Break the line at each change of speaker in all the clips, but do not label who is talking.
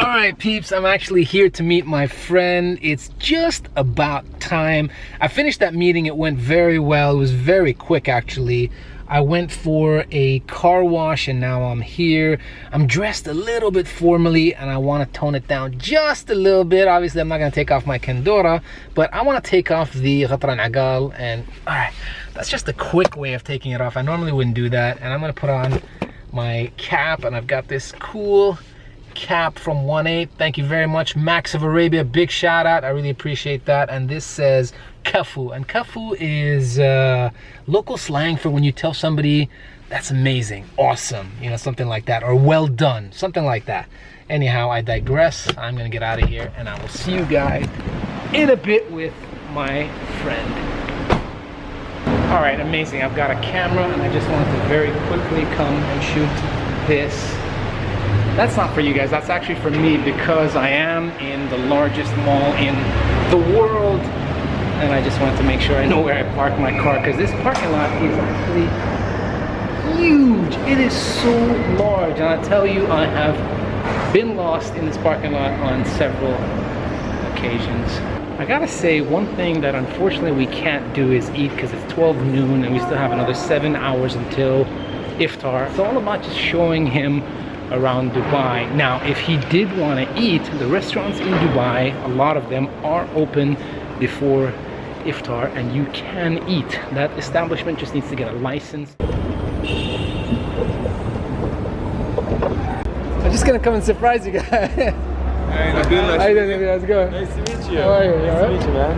Alright peeps, I'm actually here to meet my friend. It's just about time. I finished that meeting, it went very well. It was very quick actually. I went for a car wash and now I'm here. I'm dressed a little bit formally and I want to tone it down just a little bit. Obviously I'm not going to take off my kendora, but I want to take off the ghatran agal. And alright, that's just a quick way of taking it off. I normally wouldn't do that. And I'm going to put on my cap, and I've got this cool cap from 1/8. Thank you very much, Max of Arabia, big shout out, I really appreciate that. And this says kafu, and kafu is local slang for when you tell somebody that's amazing, awesome, you know, something like that, or well done, something like that. Anyhow, I digress. I'm gonna get out of here and I will see you guys in a bit with my friend. All right, amazing. I've got a camera and I just wanted to very quickly come and shoot this. That's not for you guys, that's actually for me because I am in the largest mall in the world and I just wanted to make sure I know where I park my car, because this parking lot is actually huge. It is so large, and I tell you, I have been lost in this parking lot on several occasions. I gotta say, one thing that unfortunately we can't do is eat because it's 12 noon and we still have another 7 hours until Iftar. It's all about just showing him around Dubai. Now, if he did want to eat, the restaurants in Dubai, a lot of them are open before Iftar and you can eat. That establishment just needs to get a license. I'm just gonna come and surprise you guys.
Hey, how
you doing? How's it going?
Nice to meet you.
How are you?
Nice to meet you, man.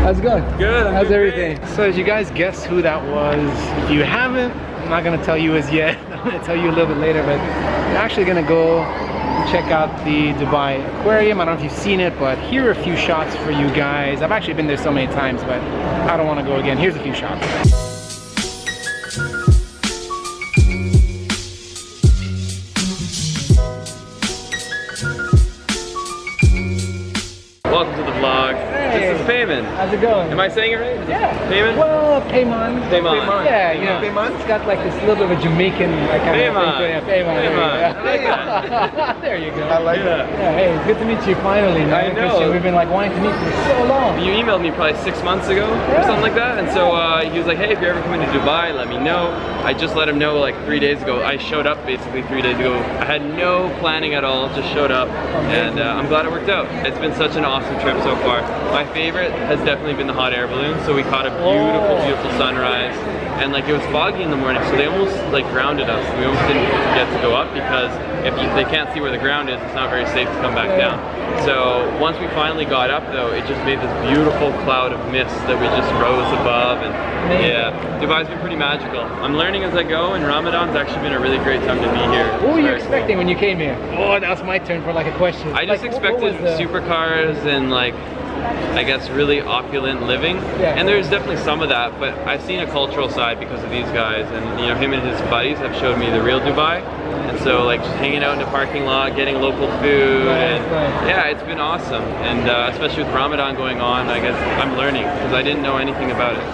How's it going?
Good.
How's everything? So did you guys guess who that was? If you haven't, I'm not gonna tell you as yet. I'm gonna tell you a little bit later, but we're actually gonna go check out the Dubai aquarium. I don't know if you've seen it, but here are a few shots for you guys. I've actually been there so many times, but I don't want to go again. Here's a few shots.
Welcome to the vlog.
Hey.
This is Payman.
How's it going?
Am I saying it right?
Yeah.
Payman?
Well, Payman.
Payman.
Yeah, you know,
Payman?
it's got like this little bit of a Jamaican like kind
Payman.
of thing to it. Payman.
Payman.
There you go.
I like that.
There you go.
I like that.
Yeah, hey, it's good to meet you finally, man.
I know.
Christian, we've been like wanting to meet for so long.
You emailed me probably 6 months ago or something like that, and so he was like, hey, if you're ever coming to Dubai, let me know. I just let him know like 3 days ago. I showed up basically 3 days ago. I had no planning at all, just showed up, and I'm glad it worked out. It's been such an awesome trip so far. My favorite has definitely been the hot air balloon. So we caught a beautiful, beautiful sunrise, and like it was foggy in the morning, so they almost like grounded us. We almost didn't get to go up because if they can't see where the ground is, it's not very safe to come back down. So once we finally got up though, it just made this beautiful cloud of mist that we just rose above, and yeah, Dubai's been pretty magical. I'm learning as I go, and Ramadan's actually been a really great time to be here.
What were you expecting when you came here? Oh, that was my turn for like a question.
I just expected supercars and like, I guess really opulent living, and there's definitely some of that, but I've seen a cultural side because of these guys, and you know, him and his buddies have showed me the real Dubai. And so like just hanging out in the parking lot, getting local food, and yeah, it's been awesome. And especially with Ramadan going on, I guess I'm learning because I didn't know anything about it.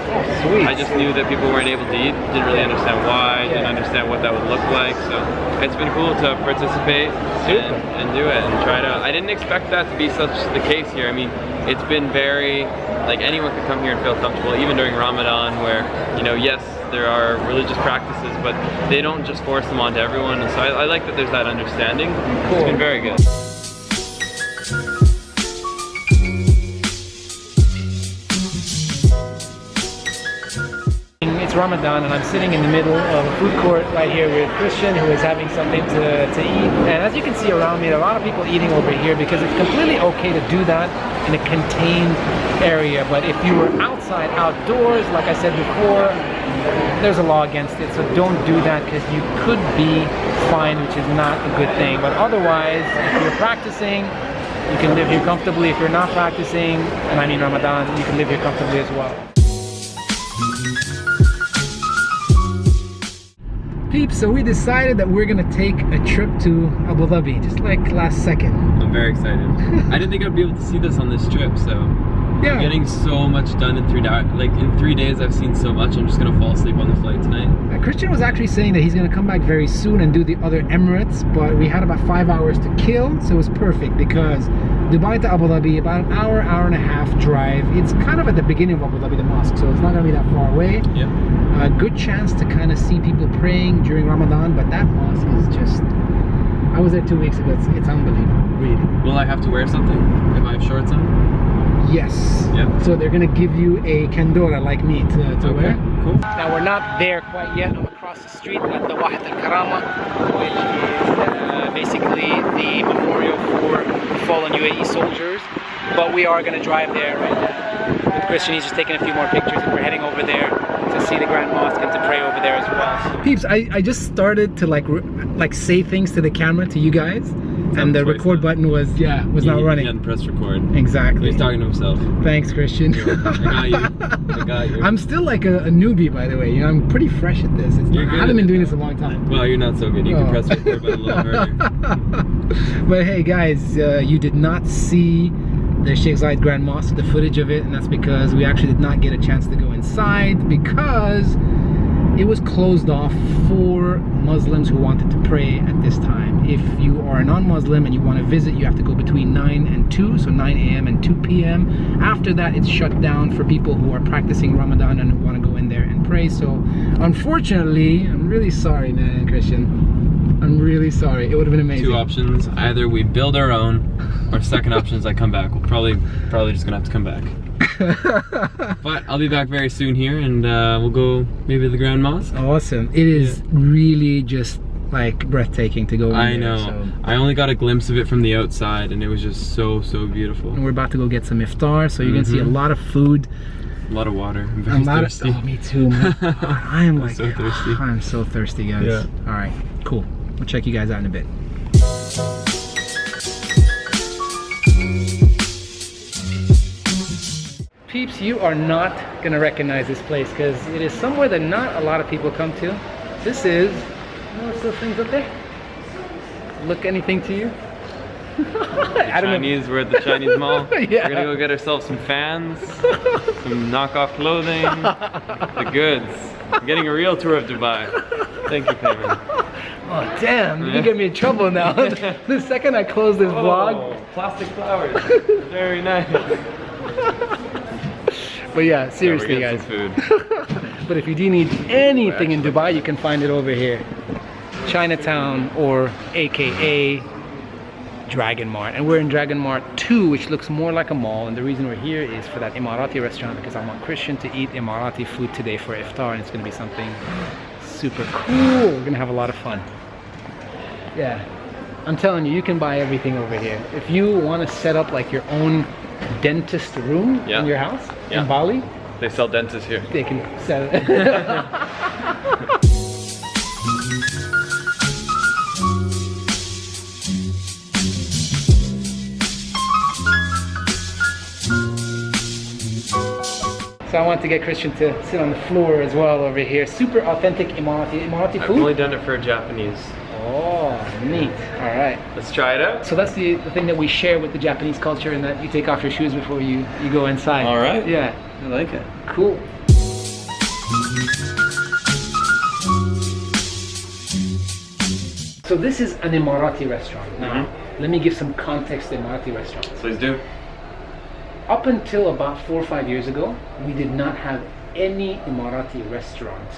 Sweet.
I just knew that people weren't able to eat, didn't really understand why, didn't understand what that would look like. So it's been cool to participate and do it and try it out. I didn't expect that to be such the case here. I mean, it's been very, like anyone could come here and feel comfortable, even during Ramadan, where, you know, yes, there are religious practices, but they don't just force them onto everyone. And so I like that there's that understanding. Cool. It's been very good.
It's Ramadan and I'm sitting in the middle of a food court right here with Christian, who is having something to eat. And as you can see around me, there are a lot of people eating over here because it's completely okay to do that in a contained area. But if you were outside, outdoors, like I said before, there's a law against it. So don't do that because you could be fined, which is not a good thing. But otherwise, if you're practicing, you can live here comfortably. If you're not practicing, and I mean Ramadan, you can live here comfortably as well. Peeps, so we decided that we're gonna take a trip to Abu Dhabi, just like last second.
I'm very excited. I didn't think I'd be able to see this on this trip, so
Yeah.
I'm getting so much done in 3 days. Like in 3 days, I've seen so much. I'm just gonna fall asleep on the flight tonight.
Christian was actually saying that he's gonna come back very soon and do the other Emirates, but we had about 5 hours to kill, so it was perfect because Dubai to Abu Dhabi, about an hour, hour and a half drive. It's kind of at the beginning of Abu Dhabi, the mosque, so it's not gonna be that far away.
Yeah.
A good chance to kind of see people praying during Ramadan, but that mosque is just, I was there 2 weeks ago, it's unbelievable, really.
Will I have to wear something if I have shorts on?
Yes.
Yeah.
So they're gonna give you a kandora like me to wear.
Cool.
Now we're not there quite yet. I'm across the street at the Wahat al-Karama, which is basically the memorial for fallen UAE soldiers. But we are gonna drive there right now. With Christian, he's just taking a few more pictures, and we're heading over there to see the Grand Mosque and to pray over there as well. Peeps, I just started to like say things to the camera to you guys. And the record button was not running.
He hadn't pressed record.
Exactly.
He's talking to himself.
Thanks, Christian.
I got you. I got you.
I'm still like a newbie, by the way. You know, I'm pretty fresh at this. I haven't been doing this a long time.
Well, you're not so good. You can press record button a little harder.
But hey, guys, you did not see the Sheikh Zayed Grand Mosque, the footage of it, and that's because we actually did not get a chance to go inside because it was closed off for Muslims who wanted to pray at this time. If you are a non-Muslim and you want to visit, you have to go between 9 and 2, so 9 a.m. and 2 p.m. After that, it's shut down for people who are practicing Ramadan and who want to go in there and pray. So unfortunately, I'm really sorry, man, Christian. I'm really sorry. It would have been amazing.
2 options. Either we build our own, or second option is I come back. We'll probably just gonna have to come back. But I'll be back very soon here, and we'll go maybe to the Grand Mosque.
Awesome. It is really just like breathtaking to go in
I know.
there, so.
I only got a glimpse of it from the outside, and it was just so beautiful.
And we're about to go get some iftar, so you're gonna see a lot of food.
A lot of water. I'm very thirsty.
Oh, me too, man. I am like
so thirsty.
I'm so thirsty, guys.
Yeah.
All right, cool. We'll check you guys out in a bit. Peeps, you are not gonna recognize this place because it is somewhere that not a lot of people come to. This is, what's those things up there? Look anything to you?
I don't know. We're at the Chinese mall.
Yeah.
We're gonna go get ourselves some fans, some knockoff clothing, the goods. I'm getting a real tour of Dubai. Thank you, Payman.
Oh damn, you can get me in trouble now. The second I close this vlog.
Plastic flowers. Very nice.
But yeah, seriously, guys.
Food.
But if you do need anything in Dubai, you can find it over here. Chinatown, or AKA Dragon Mart. And we're in Dragon Mart 2, which looks more like a mall. And the reason we're here is for that Emirati restaurant, because I want Christian to eat Emirati food today for Iftar, and it's gonna be something super cool. We're gonna have a lot of fun. Yeah, I'm telling you, you can buy everything over here. If you want to set up like your own dentist room in your house in Bali,
they sell dentists here.
they can sell it. So I want to get Christian to sit on the floor as well over here. Super authentic Emirati food.
I've only done it for Japanese.
Oh, neat. All right.
Let's try it out.
So that's the thing that we share with the Japanese culture, and that you take off your shoes before you go inside.
All right.
Yeah.
I like it.
Cool. So this is an Emirati restaurant. Now, let me give some context to Emirati restaurants.
Please do.
Up until about 4 or 5 years ago, we did not have any Emirati restaurants.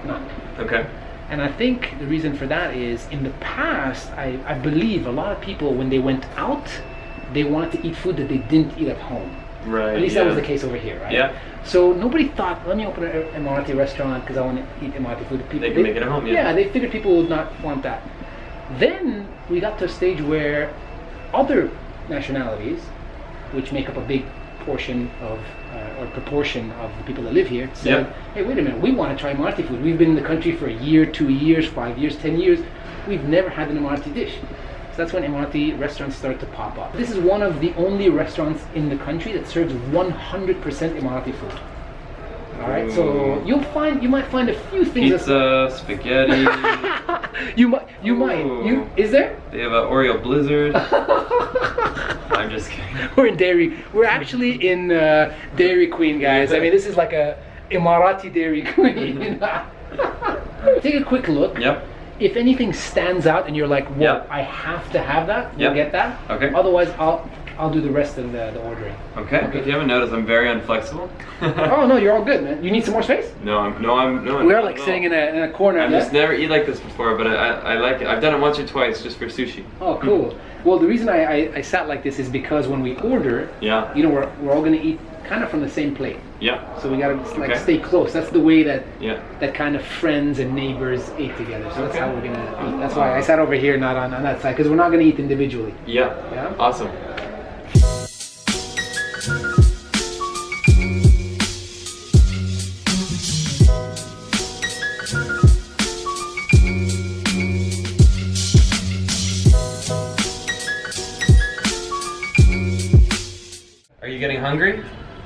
None.
Okay.
And I think the reason for that is, in the past, I believe a lot of people, when they went out, they wanted to eat food that they didn't eat at home.
Right.
At least that was the case over here, right?
Yeah.
So nobody thought, let me open an Emirati restaurant because I want to eat Emirati food. People,
they can make it at home,
yeah, they figured people would not want that. Then we got to a stage where other nationalities, which make up a big portion of or proportion of the people that live here, said, hey, wait a minute, we want to try Emirati food. We've been in the country for a year, 2 years, 5 years, 10 years. We've never had an Emirati dish. So that's when Emirati restaurants started to pop up. This is one of the only restaurants in the country that serves 100% Emirati food. All right, so you might find a few things.
Pizza, spaghetti.
you might. Is there?
They have an Oreo Blizzard. I'm just kidding.
We're in Dairy. We're actually in Dairy Queen, guys. I mean, this is like a Emirati Dairy Queen. Take a quick look.
Yep.
If anything stands out and you're like, whoa,
Yep.
I have to have that,
Yep.
you'll get that.
Okay.
Otherwise, I'll do the rest of the ordering.
Okay. If you haven't noticed, I'm very unflexible.
Oh no, you're all good, man. You need some more space?
No.
We are like sitting in a corner.
I've just never eat like this before, but I like it. I've done it once or twice just for sushi.
Oh, cool. Well, the reason I sat like this is because when we order,
Yeah.
you know, we're all gonna eat kind of from the same plate.
Yeah.
So we gotta like stay close. That's the way that
Yeah.
that kind of friends and neighbors ate together. So that's
Okay.
how we're gonna eat. That's why I sat over here, not on that side, because we're not gonna eat individually.
Yeah.
Yeah.
Awesome. Are you getting hungry?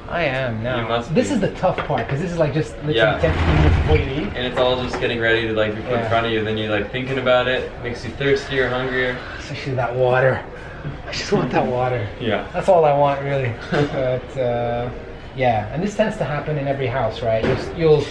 I am now.
You must
This
be.
is the tough part because this is like just literally
Yeah.
10-15 minutes before you eat.
And it's all just getting ready to like be put in
Yeah.
front of you. Then you like thinking about it, makes you thirstier, hungrier.
Especially that water. I just want that water.
Yeah.
That's all I want, really. But yeah, and this tends to happen in every house, right? You'll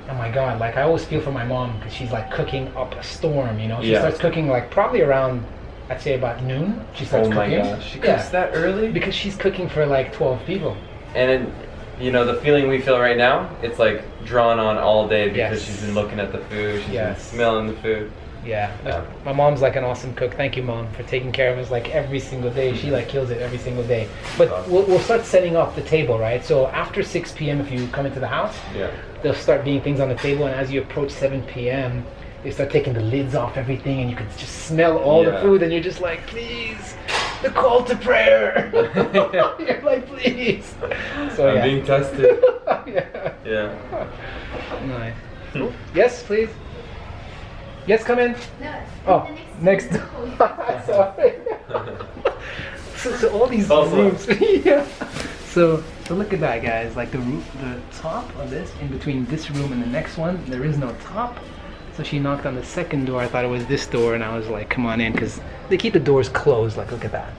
oh my God, like I always feel for my mom because she's like cooking up a storm, you know? She
Yeah.
starts cooking like probably around, I'd say about noon. She starts
Oh my
cooking.
gosh, she cooks that early?
Because she's cooking for like 12 people.
And then, you know, the feeling we feel right now, it's like drawn on all day because
Yes.
she's been looking at the food, she's
Yes.
been smelling the food.
Yeah.
Yeah.
My mom's like an awesome cook. Thank you, Mom, for taking care of us like every single day. She like kills it every single day. But
Awesome.
we'll start setting up the table, right? So after 6 p.m. if you come into the house,
Yeah.
there'll start being things on the table, and as you approach 7 p.m., they start taking the lids off everything, and you can just smell all the
Yeah.
food, and you're just like, please, the call to prayer. You're like, please. So
I'm being tested.
yeah.
Yeah.
Nice. Yes, please. Yes, come in.
No.
Oh, next. Sorry. So all these rooms. Yeah. So look at that, guys. Like the top of this, in between this room and the next one, there is no top. So she knocked on the second door. I thought it was this door, and I was like, "Come on in," because they keep the doors closed. Like, look at that,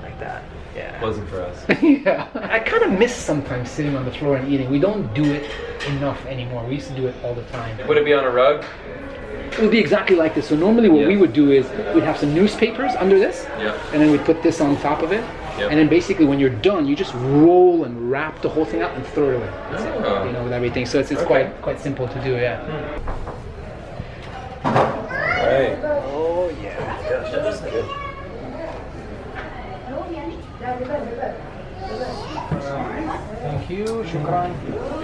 like that. Yeah.
Wasn't for us.
Yeah. I kind of miss sometimes sitting on the floor and eating. We don't do it enough anymore. We used to do it all the time.
Would it be on a rug?
It would be exactly like this. So normally what we would do is we'd have some newspapers under this,
Yeah.
and then we'd put this on top of it,
Yep.
and then basically when you're done, you just roll and wrap the whole thing up and throw it away. That's it.
Oh.
You know, with everything. So it's
Okay.
quite simple to do. Yeah.
Right.
Oh yeah. Thank you. Shukran.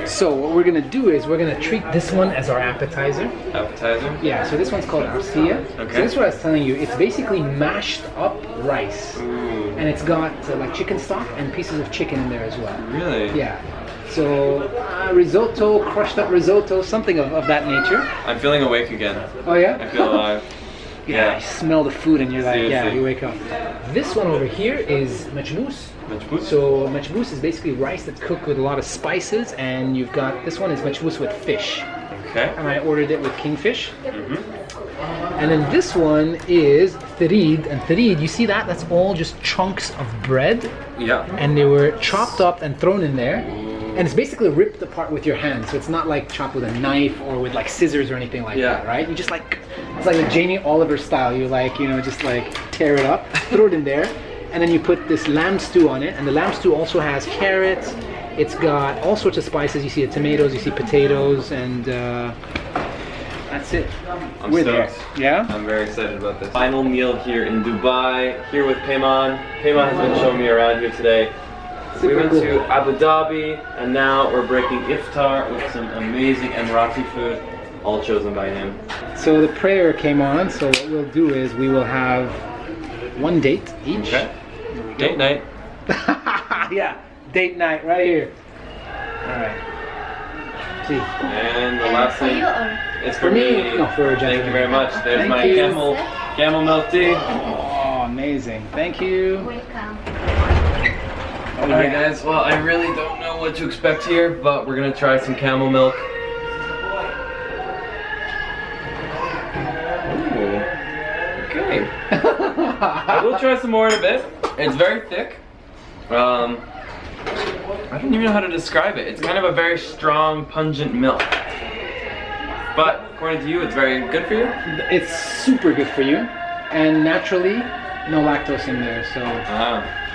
So what we're gonna do is we're gonna treat this one as our appetizer.
Appetizer?
Yeah, so this one's called Arseeya.
Okay.
So this is what I was telling you. It's basically mashed up rice.
Ooh.
And it's got like chicken stock and pieces of chicken in there as well.
Really?
Yeah. So risotto, crushed up risotto, something of that nature.
I'm feeling awake again.
Oh yeah?
I feel alive.
Yeah, you smell the food and you're like, yeah,
Seriously.
you wake up. This one over here is Machboos.
Machboos?
So Machboos is basically rice that's cooked with a lot of spices, and you've got, this one is Machboos with fish.
Okay.
And I ordered it with kingfish.
Mm-hmm.
And then this one is tharid, and tharid, you see that? That's all just chunks of bread,
Yeah.
and they were chopped up and thrown in there. And it's basically ripped apart with your hand, so it's not like chopped with a knife or with like scissors or anything like that, right? You just like, it's like the Jamie Oliver style. You like, you know, just like tear it up, throw it in there, and then you put this lamb stew on it. And the lamb stew also has carrots. It's got all sorts of spices. You see the tomatoes, you see potatoes, and that's it. We're there. Yeah?
I'm very excited about this. Final meal here in Dubai, here with Payman. Payman has been showing me around here today. We went to Abu Dhabi, and now we're breaking Iftar with some amazing Emirati food, all chosen by him.
So the prayer came on, so what we'll do is we will have one date each.
Okay. Date night.
Yeah, date night right here. Alright. See.
And the last
For
thing,
you or?
it's
For
for
me?
me.
No, for a
Thank
gentleman.
you very much. There's
Thank
my
you.
camel milk tea.
Oh, amazing. Thank you.
Welcome.
Oh,
Alright
yeah.
guys, well I really don't know what to expect here, but we're gonna try some camel milk. Ooh. Okay. I will try some more in a bit. It's very thick. I don't even know how to describe it. It's kind of a very strong, pungent milk. But according to you, it's very good for you?
It's super good for you. And naturally, no lactose in there, so...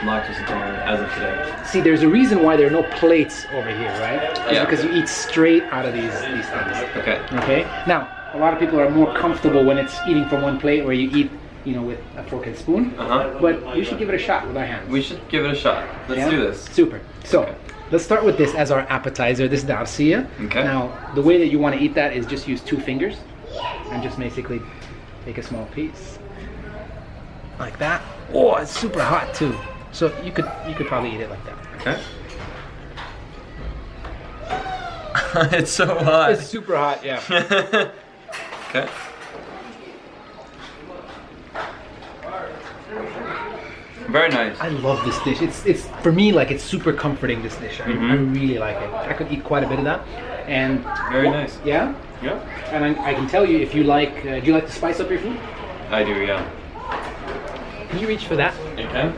Lactose intolerant as of today.
See, there's a reason why there are no plates over here, right?
Yeah.
Because you eat straight out of these things.
Okay.
Okay? Now, a lot of people are more comfortable when it's eating from one plate where you eat, you know, with a fork and spoon. But you should give it a shot with our hands.
We should give it a shot. Let's do this.
Super. So, let's start with this as our appetizer. This is the Arseeya.
Okay.
Now, the way that you want to eat that is just use 2 fingers and just basically take a small piece. Like that. Oh, it's super hot too. So you could probably eat it like that.
Okay. It's so hot.
It's super hot, yeah.
Okay. Very nice.
I love this dish. It's for me like it's super comforting. This dish. I really like it. I could eat quite a bit of that. And
very nice.
Yeah.
Yeah.
And I can tell you if you like. Do you like to spice up your food?
I do. Yeah.
Can you reach for that?
Okay.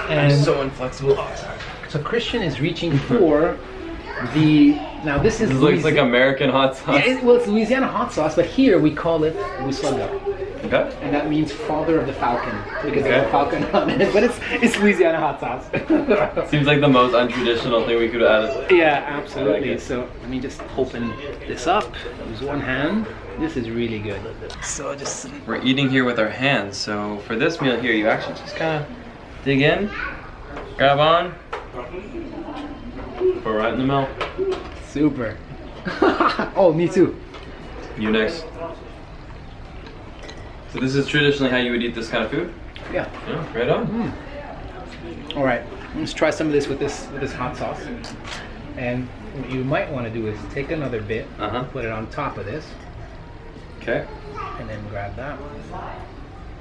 And
I'm so inflexible.
So Christian is reaching for the. Now this
looks like American hot sauce.
Yeah, well, it's Louisiana hot sauce, but here we call it Wuslaga.
Okay.
And that means father of the falcon because there's a falcon on it. But it's Louisiana hot sauce.
Seems like the most untraditional thing we could have added.
Yeah, absolutely.
Like
so let me just open this up. Use one hand. This is really good. So just
we're eating here with our hands. So for this meal here, you actually just kind of dig in, grab on, pour right in the milk.
Super. Oh, me too.
You next. So this is traditionally how you would eat this kind of food?
Yeah.
Yeah, right on.
All right, let's try some of this with this hot sauce. And what you might want to do is take another bit, put it on top of this.
Okay.
And then grab that.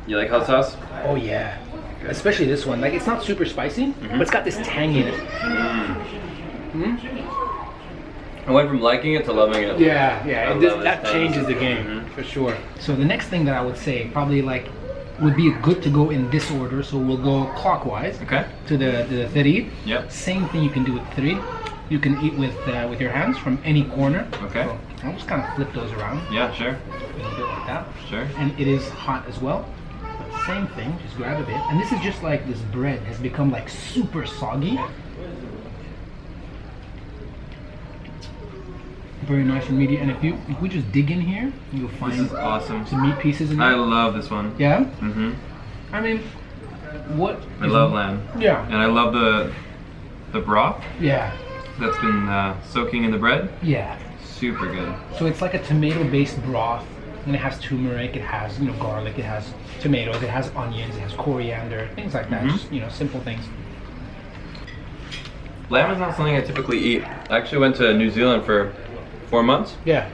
You like hot sauce?
Oh yeah. Good. Especially this one. Like it's not super spicy, but it's got this tang in it.
I went from liking it to loving it.
Yeah, that changes the game for sure. So the next thing that I would say probably like would be good to go in this order. So we'll go clockwise.
Okay.
To the tharid.
Yep.
Same thing you can do with tharid. You can eat with your hands from any corner.
Okay.
So I'll just kind of flip those around.
Yeah, sure.
A little bit like that.
Sure.
And it is hot as well. But same thing, just grab a bit. And this is just like this bread has become like super soggy. Very nice and meaty. And if we just dig in here, you'll find
this is awesome.
Some meat pieces in there.
I love this one.
Yeah? I mean,
I love lamb.
Yeah.
And I love the broth.
Yeah.
That's been soaking in the bread.
Yeah.
Super good.
So it's like a tomato-based broth, and it has turmeric, it has garlic, it has tomatoes, it has onions, it has coriander, things like that. Just simple things.
Lamb is not something I typically eat. I actually went to New Zealand for 4 months.
Yeah.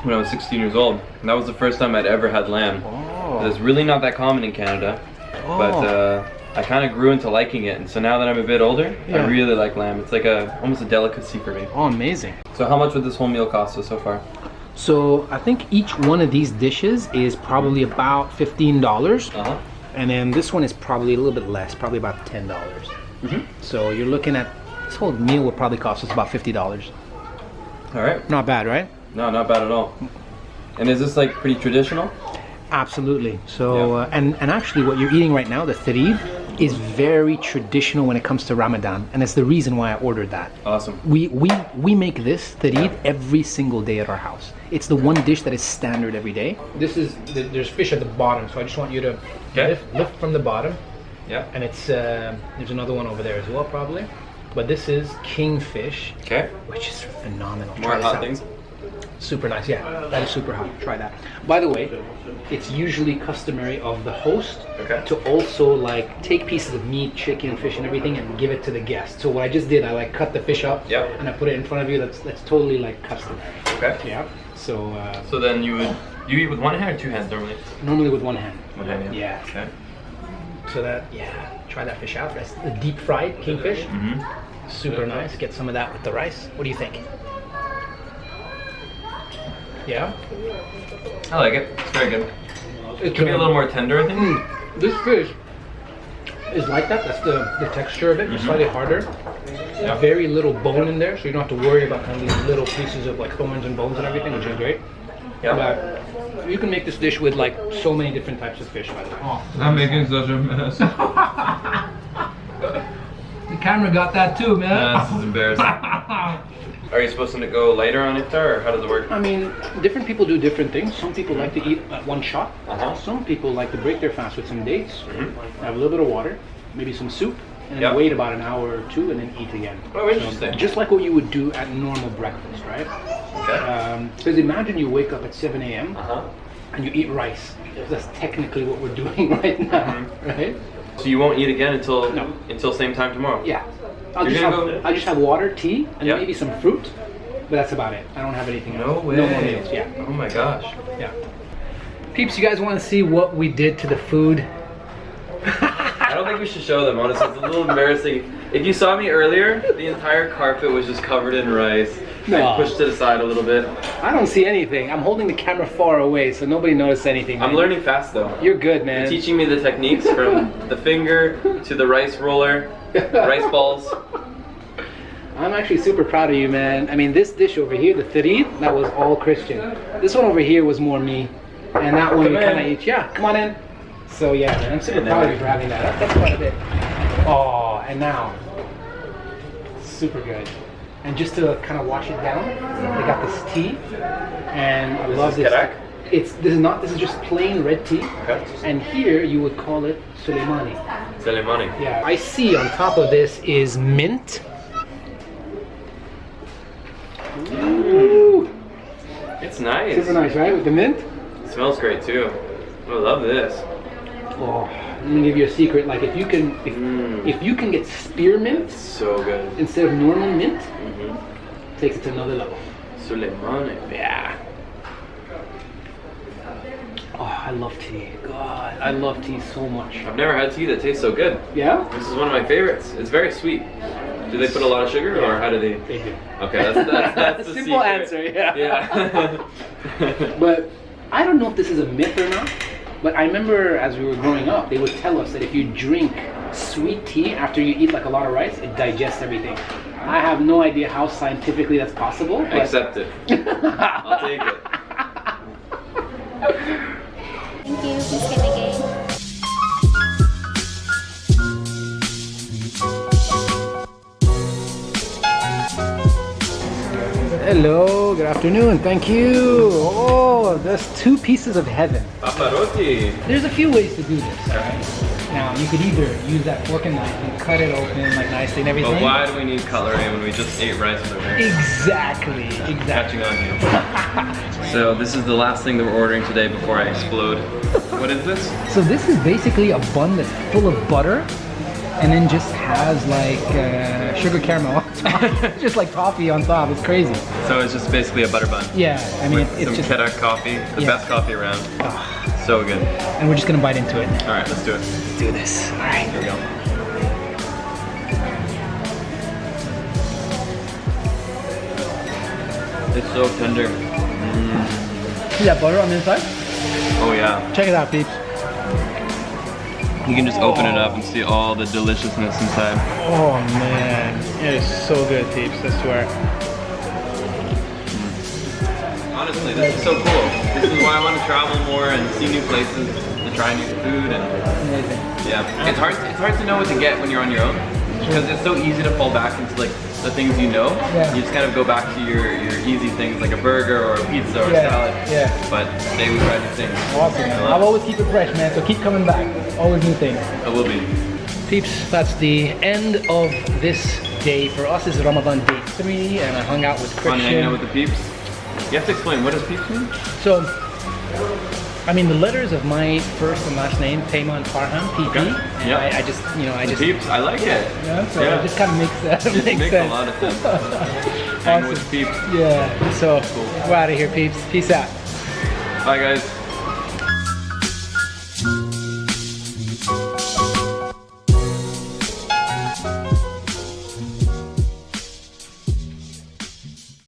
When I was 16 years old, and that was the first time I'd ever had lamb.
Oh.
It's really not that common in Canada, but I kind of grew into liking it, and so now that I'm a bit older, I really like lamb. It's like almost a delicacy for me.
Oh, amazing.
So how much would this whole meal cost us so far?
So I think each one of these dishes is probably about $15. And then this one is probably a little bit less, probably about $10. So you're looking at, this whole meal would probably cost us about $50.
All right.
Not bad, right?
No, not bad at all. And is this like pretty traditional?
Absolutely. So, and actually what you're eating right now, the tharid, is very traditional when it comes to Ramadan. And it's the reason why I ordered that.
Awesome.
We make this tharid every single day at our house. It's the one dish that is standard every day. This is, there's fish at the bottom, so I just want you to lift from the bottom.
Yeah.
And it's, there's another one over there as well probably. But this is kingfish, which is phenomenal.
More hot things?
Super nice, yeah. That is super hot. Try that. By the way, it's usually customary of the host to also like take pieces of meat, chicken, fish, and everything, and give it to the guest. So what I just did, I like cut the fish up and I put it in front of you. That's totally like customary. Okay. Yeah. So.
So then you eat with one hand or two hands normally?
Normally with one hand.
One hand.
Yeah.
Okay.
So that try that fish out. That's the deep fried kingfish. Super nice. Get some of that with the rice. What do you think? Yeah?
I like it. It's very good. It could be a little more tender, I think.
This fish is like that. That's the texture of it. It's slightly harder. Very little bone in there, so you don't have to worry about kind of these little pieces of like thorns and bones and everything, which is great. But you can make this dish with like so many different types of fish, by the way.
I'm making such a mess.
The camera got that too, man.
This is embarrassing. Are you supposed to go later on Iftar, or how does it work?
I mean, different people do different things. Some people like to eat at one shot. Some people like to break their fast with some dates, have a little bit of water, maybe some soup, and then wait about an hour or two and then eat again.
Oh, interesting.
So, just like what you would do at normal breakfast, right? Okay. Because imagine you wake up at 7 a.m. And you eat rice. That's technically what we're doing right now, right?
So you won't eat again until same time tomorrow?
Yeah. I'll just have water, tea, and maybe some fruit, but that's about it. I don't have anything else.
No way.
No more meals, yeah.
Oh my gosh.
Yeah. Peeps, you guys want to see what we did to the food?
I don't think we should show them, honestly. It's a little embarrassing. If you saw me earlier, the entire carpet was just covered in rice.
No.
I pushed it aside a little bit.
I don't see anything. I'm holding the camera far away, so nobody noticed anything.
I'm learning fast, though.
You're good, man.
You're teaching me the techniques from the finger to the rice roller, rice balls.
I'm actually super proud of you, man. I mean, this dish over here, the tarid, that was all Christian. This one over here was more me. And that one we kind of each, come on in. So yeah, man, I'm super proud of you for having that. That's quite a bit. Oh, and now, super good. And just to kind of wash it down, they got this tea, and I love this. This is just plain red tea. Okay. And here you would call it Suleimani.
Suleimani.
Yeah. I see on top of this is mint. Ooh.
It's nice.
Super nice, right? With the mint.
It smells great too. I love this.
Oh, let me give you a secret. Like if you can get spearmint,
so good,
instead of normal mint, takes it to another level.
Suleimani.
Yeah. Oh, I love tea. God, I love tea so much.
I've never had tea that tastes so good.
Yeah?
This is one of my favorites. It's very sweet. Do they put a lot of sugar, or how do they?
They do.
Okay, that's the
simple
secret.
answer. Yeah.
Yeah.
But I don't know if this is a myth or not. But I remember as we were growing up, they would tell us that if you drink sweet tea after you eat like a lot of rice, it digests everything. I have no idea how scientifically that's possible. But...
I accept it. I'll take it.
Thank you. Please get the game.
Hello, good afternoon, thank you. Oh, that's 2 pieces of heaven.
Paparotti.
There's a few ways to do this, right? Now, you could either use that fork and knife and cut it open like nicely and everything.
But why do we need cutlery when we just ate rice with our hands?
Exactly.
Catching on here. So this is the last thing that we're ordering today before I explode. What is this?
So this is basically a bun that's full of butter and then just has like sugar caramel on top. Just like coffee on top. It's crazy.
So it's just basically a butter bun.
Yeah, I mean,
with
it's
some
just
Kerak coffee, the best coffee around. Oh. So good.
And we're just gonna bite into it.
All right, let's do it.
Let's do this. All right.
Here we go. It's so tender.
See that butter on the inside?
Oh yeah.
Check it out, peeps.
You can just open it up and see all the deliciousness inside.
Oh man, it is so good, peeps, I swear.
Honestly, this is so cool. This is why I want to travel more and see new places, to try new food, and
amazing.
Yeah, it's hard to know what to get when you're on your own, because it's so easy to fall back into like the things you know.
Yeah.
You just kind of go back to your easy things like a burger or a pizza or a salad.
Yeah.
But today we tried new things.
Awesome, man. I'll always keep it fresh, man, so keep coming back. Always new things.
It will be.
Peeps, that's the end of this day. For us, this is Ramadan day 3, and I hung out with Christian.
Fun hanging out with the peeps. You have to explain, what does peeps mean?
So, I mean, the letters of my first and last name, Payman Farhan, PP.
Okay.
And
Yeah.
I just
Peeps, I like it.
Yeah, so it just kind of makes
It makes
sense.
a lot of sense. Hanging with peeps.
Yeah, so
Cool.
we're out of here, peeps. Peace out.
Bye guys.